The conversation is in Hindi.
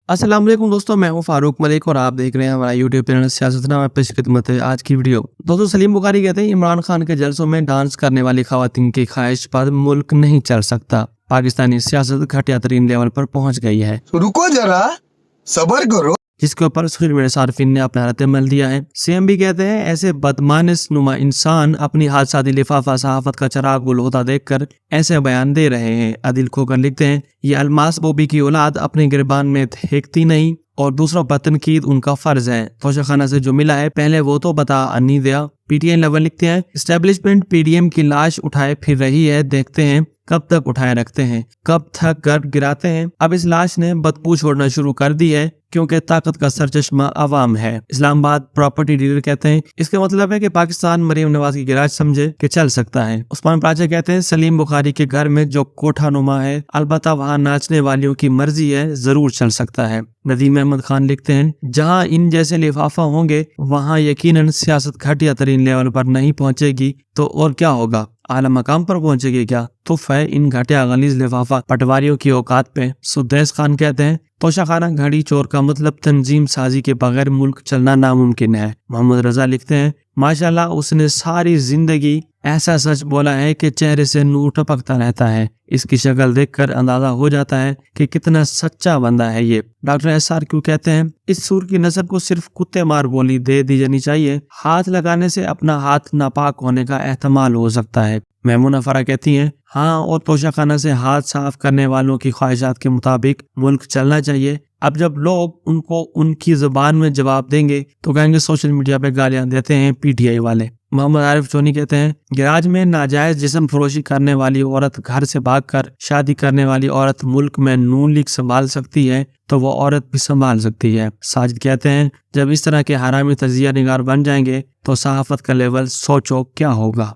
अस्सलाम वालेकुम दोस्तों, मैं हूं फारूक मलिक और आप देख रहे हैं हमारा यूट्यूब चैनल सियासतनामा। में पेश खिदमत है आज की वीडियो। दोस्तों, सलीम बुखारी कहते हैं इमरान खान के जलसों में डांस करने वाली खवातीन की ख्वाहिश पर मुल्क नहीं चल सकता। पाकिस्तानी सियासत घटिया तरीन लेवल पर पहुंच गई है। रुको जरा, सबर करो। जिसके ऊपर सोशल मीडिया सार्फिन ने अपना रद्द-ए-अमल दिया है। सीएम भी कहते हैं ऐसे बदमानिस नुमा इंसान अपनी हादसाती लिफाफा सहाफत का चिराग गुल होता देखकर ऐसे बयान दे रहे हैं। अदिल खोकर लिखते हैं ये अलमास बोबी की औलाद अपने गिरबान में फेंकती नहीं और दूसरों पर तनकीद उनका फर्ज है। तोशाखाना से जो मिला है पहले वो तो बता अन्नी दिया। पीटीआई लेवल लिखते हैं एस्टेब्लिशमेंट पीडीएम की लाश उठाए फिर रही है, देखते हैं कब तक उठाए रखते हैं, कब तक गर्भ गिराते हैं। अब इस लाश ने बदबू छोड़ना शुरू कर दी है क्योंकि ताकत का सरचश्मा अवाम है। इस्लामाबाद प्रॉपर्टी डीलर कहते हैं इसके मतलब है कि पाकिस्तान मरीम नवाज की गिराज समझे कि चल सकता है। उस्मान प्राचा कहते हैं सलीम बुखारी के घर में जो कोठा नुमा है अलबत्ता वहाँ नाचने वालियों की मर्जी है, जरूर चल सकता है। नदीम अहमद खान लिखते हैं जहाँ इन जैसे लिफाफा होंगे वहाँ यकीनन सियासत घटिया तरीन लेवल पर नहीं पहुँचेगी तो और क्या होगा, आला मकाम पर पहुंचेगी क्या। तुफ है इन घटिया गलीज लिफाफा पटवारियों की औकात पे। सुदैस खान कहते हैं तोशाखाना घड़ी चोर का मतलब तंजीम साजी के बगैर मुल्क चलना नामुमकिन है। मोहम्मद रजा लिखते हैं माशाल्लाह उसने सारी जिंदगी ऐसा सच बोला है कि चेहरे से नूर टपकता रहता है। इसकी शक्ल देखकर अंदाजा हो जाता है कि कितना सच्चा बंदा है ये। डॉक्टर एसआर क्यों कहते हैं इस सूर की नस्ल को सिर्फ कुत्ते मार बोली दे दी जानी चाहिए। हाथ लगाने से अपना हाथ नापाक होने का एहतमाल हो सकता है। मैमुना फरा कहती हैं हाँ, और तोशाखाना से हाथ साफ करने वालों की ख्वाहिशात के मुताबिक मुल्क चलना चाहिए। अब जब लोग उनको उनकी जुबान में जवाब देंगे तो कहेंगे सोशल मीडिया पे गालियां देते हैं पीटीआई वाले। मोहम्मद आरिफ चोनी कहते हैं गैराज में नाजायज जिस्म फरोशी करने वाली औरत घर से भागकर शादी करने वाली औरत मुल्क में नून लीग संभाल सकती है तो वो औरत भी संभाल सकती है। साजिद कहते हैं जब इस तरह के हरामी तजिया निगार बन जाएंगे तो सहाफत का लेवल सोचो क्या होगा।